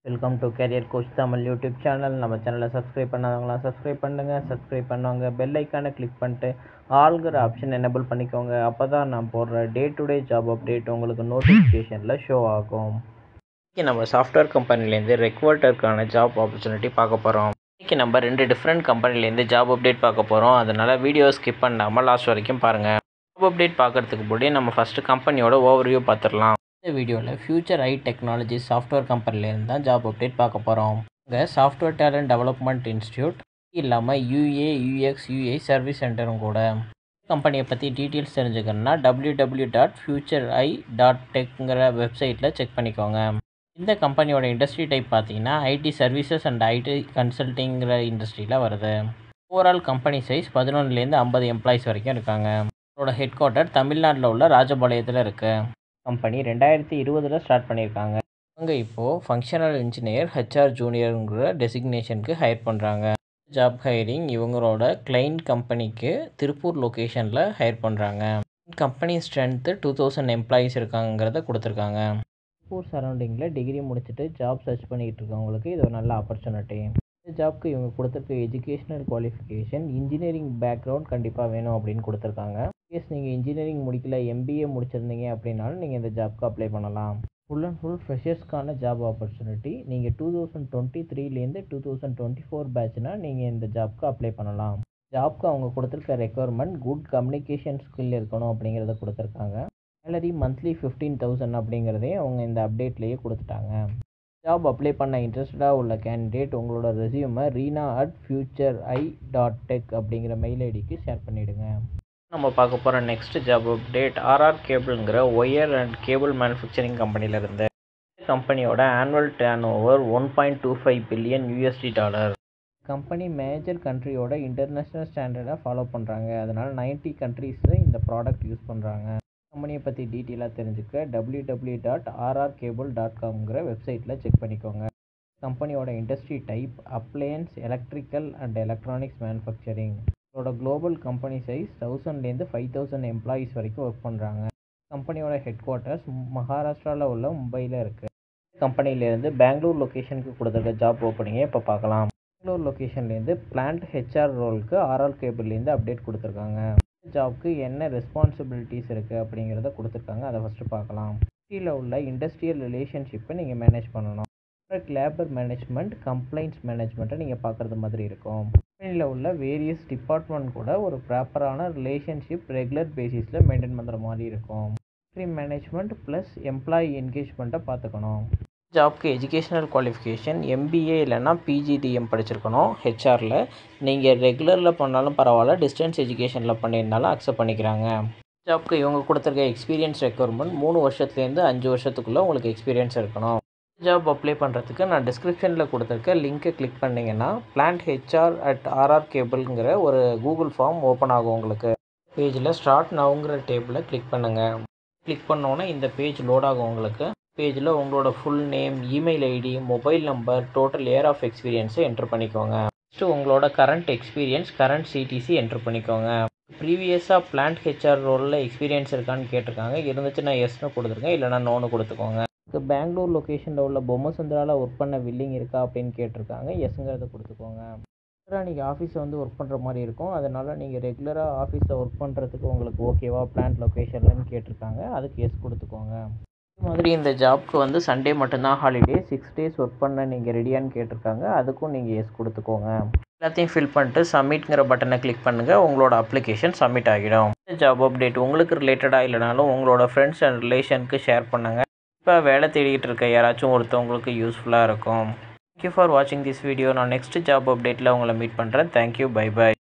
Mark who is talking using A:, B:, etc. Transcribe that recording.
A: Welcome to carrier coach Tamil YouTube channel. நம்ம சேனலை subscribe பண்ணாதவங்களாம் subscribe பண்ணுங்கள். சப்ஸ்கிரைப் பண்ணுவாங்க, பெல் ஐக்கானை கிளிக் பண்ணிட்டு ஆல்கிற ஆப்ஷன் எனேபிள் பண்ணிக்கோங்க. அப்போ தான் நான் போடுற day to day job update உங்களுக்கு நோட்டிஃபிகேஷனில் ஷோ ஆகும். இன்றைக்கி நம்ம சாஃப்ட்வேர் கம்பெனிலேருந்து ரெக்வர்ட்டருக்கான ஜாப் ஆப்பர்ச்சுனிட்டி பார்க்க போகிறோம். இன்றைக்கி நம்ம 2 டிஃப்ரெண்ட் கம்பெனிலேருந்து ஜாப் அப்டேட் பார்க்க போகிறோம். அதனால் வீடியோ ஸ்கிப் பண்ணாமல் லாஸ்ட் வரைக்கும் பாருங்கள். ஜாப் அப்டேட் பார்க்குறதுக்கு முன்னாடி நம்ம ஃபஸ்ட்டு கம்பெனியோட ஓவர்வியூ பார்த்துடலாம். இந்த வீடியோவில் ஃபியூச்சர் ஐ டெக்னாலஜி சாஃப்ட்வேர் கம்பெனிலேருந்து தான் ஜாப் அப்டேட் பார்க்க போகிறோம். இங்கே சாஃப்ட்வேர் டேலண்ட் டெவலப்மெண்ட் இன்ஸ்டியூட் இல்லாமல் யூஏ யூஎக்ஸ் யூஐ சர்வீஸ் சென்டரும் கூட. கம்பெனியை பற்றி டீட்டெயில்ஸ் தெரிஞ்சுக்கணுன்னா www.futurei.tech வெப்சைட்டில் செக் பண்ணிக்கோங்க. இந்த கம்பெனியோட இண்டஸ்ட்ரி டைப் பார்த்தீங்கன்னா ஐடி சர்வீசஸ் அண்ட் ஐடி கன்சல்ட்டிங்கிற இண்டஸ்ட்ரியில் வருது. ஓவரால் கம்பெனி சைஸ் 11லேருந்து 50 எம்ப்ளாயிஸ் வரைக்கும் இருக்காங்க. அவரோட ஹெட் குவார்ட்டர் தமிழ்நாட்டில் உள்ள ராஜபாளையத்தில் இருக்குது. கம்பெனி 2020 ஸ்டார்ட் பண்ணியிருக்காங்க. அவங்க இப்போது ஃபங்க்ஷனல் இன்ஜினியர் ஹெச்ஆர் ஜூனியருங்கிற டெசிக்னேஷனுக்கு ஹையர் பண்ணுறாங்க. ஜாப் ஹையரிங் இவங்களோட கிளைண்ட் கம்பெனிக்கு திருப்பூர் லொக்கேஷனில் ஹையர் பண்ணுறாங்க. கம்பெனி ஸ்ட்ரென்த்து 2000 எம்ப்ளாயீஸ் இருக்காங்கிறத கொடுத்துருக்காங்க. திருப்பூர் சரௌண்டிங்கில் டிகிரி முடிச்சுட்டு ஜாப் சர்ச் பண்ணிக்கிட்டு இருக்கவங்களுக்கு இது ஒரு நல்ல ஆப்பர்ச்சுனிட்டி. இந்த ஜாப்க்கு இவங்க கொடுத்துருக்க எஜுகேஷ்னல் குவாலிஃபிகேஷன் இன்ஜினியரிங் பேக்ரவுண்ட் கண்டிப்பாக வேணும் அப்படின்னு கொடுத்துருக்காங்க. நீங்கள் இன்ஜினியரிங் முடிக்கல, எம்பிஏ முடிச்சிருந்தீங்க அப்படின்னாலும் நீங்கள் இந்த ஜாப்க்கு அப்ளை பண்ணலாம். ஃபுல் அண்ட் ஃபுல் ஃப்ரெஷர்ஸ்க்கான ஜாப் ஆப்பர்ச்சுனிட்டி. நீங்கள் 2023லேருந்து 2024 பேட்ச்னால் நீங்கள் இந்த ஜாப்க்கு அப்ளை பண்ணலாம். ஜாப்க்கு அவங்க கொடுத்துருக்க ரெக்குவயர்மெண்ட் குட் கம்யூனிகேஷன் ஸ்கில் இருக்கணும் அப்படிங்கிறத கொடுத்துருக்காங்க. சேலரி மந்த்லி 15,000 அப்படிங்கிறதையும் அவங்க இந்த அப்டேட்லேயே கொடுத்துட்டாங்க. ஜாப் அப்ளை பண்ண இன்ட்ரெஸ்டடாக உள்ள கேண்டிடேட் உங்களோட ரெஸ்யூமை reena@futurei.tech அப்படிங்கிற மெயில் ஐடிக்கு ஷேர் பண்ணிவிடுங்க. நம்ம பார்க்க போகிற நெக்ஸ்ட் ஜாப் அப்டேட் ஆர்ஆர் கேபிள்ங்கிற ஒயர் அண்ட் கேபிள் மேனுஃபேக்சரிங் கம்பெனியிலேருந்து. கம்பெனியோட annual turnover $1.25 billion. Company major கண்ட்ரியோட இன்டர்நேஷ்னல் ஸ்டாண்டர்டை ஃபாலோ பண்ணுறாங்க. அதனால் 90 கண்ட்ரீஸில் இந்த ப்ராடக்ட் யூஸ் பண்ணுறாங்க. கம்பெனியை பற்றி டீட்டெயிலாக தெரிஞ்சுக்க www.rrcable.com வெப்சைட்டில் செக் பண்ணிக்கோங்க. கம்பெனியோட industry type appliances, electrical and electronics manufacturing. இதோட குளோபல் கம்பெனி சைஸ் 1000லேருந்து 5000 எம்ப்ளாயீஸ் வரைக்கும் ஒர்க் பண்ணுறாங்க. கம்பெனியோட ஹெட் குவார்ட்டர்ஸ் மகாராஷ்டிராவில் உள்ள மும்பையில் இருக்குது. கம்பெனிலேருந்து பெங்களூர் லொக்கேஷனுக்கு கொடுத்துருக்க ஜாப் ஓப்பனிங்கை இப்போ பார்க்கலாம். பெங்களூர் லொக்கேஷன்லேருந்து பிளான்ட் ஹெச்ஆர் ரோலுக்கு ஆர்ஆர் கேபிள்லேருந்து அப்டேட் கொடுத்துருக்காங்க. ஜாப்க்கு என்ன ரெஸ்பான்சிபிலிட்டிஸ் இருக்குது அப்படிங்கிறத கொடுத்துருக்காங்க. அதை ஃபஸ்ட்டு பார்க்கலாம். சிட்டியில் உள்ள இண்டஸ்ட்ரியல் ரிலேஷன்ஷிப்பை நீங்கள் மேனேஜ் பண்ணணும். லேபர் மேனேஜ்மெண்ட், கம்ப்ளைண்ட்ஸ் மேனேஜ்மெண்ட்டை நீங்கள் பார்க்குறது மாதிரி இருக்கும். கம்பெனியில் உள்ள வேரியஸ் டிபார்ட்மெண்ட் கூட ஒரு ப்ராப்பரான ரிலேஷன்ஷிப் ரெகுலர் பேசிஸில் மெயின்டைன் பண்ணுற மாதிரி இருக்கும். மேனேஜ்மெண்ட் ப்ளஸ் எம்ப்ளாயி என்கேஜ்மெண்ட்டை பார்த்துக்கணும். ஜாப்க்கு எஜுகேஷனல் குவாலிஃபிகேஷன் எம்பிஏ இல்லைன்னா பிஜிடிஎம் படிச்சிருக்கணும். ஹெச்ஆரில் நீங்கள் ரெகுலரில் பண்ணாலும் பரவாயில்ல, டிஸ்டன்ஸ் எஜுகேஷனில் பண்ணியிருந்தாலும் அக்செப்ட் பண்ணிக்கிறாங்க. ஜாப்க்கு இவங்க கொடுத்துருக்க எக்ஸ்பீரியன்ஸ் ரெக்குவயர்மெண்ட் 3 வருஷத்துலேருந்து 5 வருஷத்துக்குள்ளே உங்களுக்கு எக்ஸ்பீரியன்ஸ் இருக்கணும். ஜாப் அப்ளை பண்ணுறதுக்கு நான் டிஸ்கிரிப்ஷனில் கொடுத்துருக்க லிங்க்கை கிளிக் பண்ணிங்கன்னா plant.hr@rrcable ஒரு கூகுள் ஃபார்ம் ஓப்பன் ஆகும். உங்களுக்கு பேஜில் ஸ்டார்ட் நவுங்கிற டேபிளை கிளிக் பண்ணுங்கள். கிளிக் பண்ணோன்னே இந்த பேஜ் லோட் ஆகும். உங்களுக்கு பேஜில் உங்களோட full name, email ID, mobile number, total year of எக்ஸ்பீரியன்ஸை என்ட்ரு பண்ணிக்கோங்க. நெக்ஸ்ட்டு உங்களோட current experience, current CTC enter பண்ணிக்கோங்க. ப்ரீவியஸாக பிளான்ட் ஹெச்ஆர் ரோலில் எக்ஸ்பீரியன்ஸ் இருக்கான்னு கேட்டிருக்காங்க. இருந்துச்சுன்னா எஸ்னு கொடுத்துருங்க, இல்லைனா நோன்னு கொடுத்துக்கோங்க. பெங்களூர் லொக்கேஷனில் உள்ள பொம்மசந்திராவில் ஒர்க் பண்ண வில்லிங் இருக்கா அப்படின்னு கேட்டிருக்காங்க. எஸ்ங்கிறத கொடுத்துக்கோங்க. ரெகுலராக நீங்கள் ஆஃபீஸில் வந்து ஒர்க் பண்ணுற மாதிரி இருக்கும். அதனால் நீங்கள் ரெகுலராக ஆஃபீஸில் ஒர்க் பண்ணுறதுக்கு உங்களுக்கு ஓகேவா பிளான்ட் லொக்கேஷன்லன்னு கேட்டிருக்காங்க. அதுக்கு எஸ் கொடுத்துக்கோங்க. இது மாதிரி இந்த ஜாப்க்கு வந்து சண்டே மட்டும்தான் ஹாலிடே. 6 டேஸ் ஒர்க் பண்ண நீங்கள் ரெடியான்னு கேட்டிருக்காங்க. அதுக்கும் நீங்கள் எஸ் கொடுத்துக்கோங்க. எல்லாத்தையும் ஃபில் பண்ணிட்டு சப்மிட்ங்கிற பட்டனை கிளிக் பண்ணுங்கள். உங்களோட அப்ளிகேஷன் சப்மிட் ஆகிடும். இந்த ஜாப் அப்டேட் உங்களுக்கு ரிலேட்டடாக இல்லைனாலும் உங்களோட ஃப்ரெண்ட்ஸ் அண்ட் ரிலேஷனுக்கு ஷேர் பண்ணுங்கள். இப்போ வேலை தேடிக்கிட்டு இருக்க யாராச்சும் ஒருத்தவங்களுக்கு யூஸ்ஃபுல்லாக இருக்கும். தேங்க்யூ ஃபார் வாட்சிங் திஸ் வீடியோ. நான் நெக்ஸ்ட் ஜாப் அப்டேட்டில் உங்களை மீட் பண்ணுறேன். Thank you, bye bye.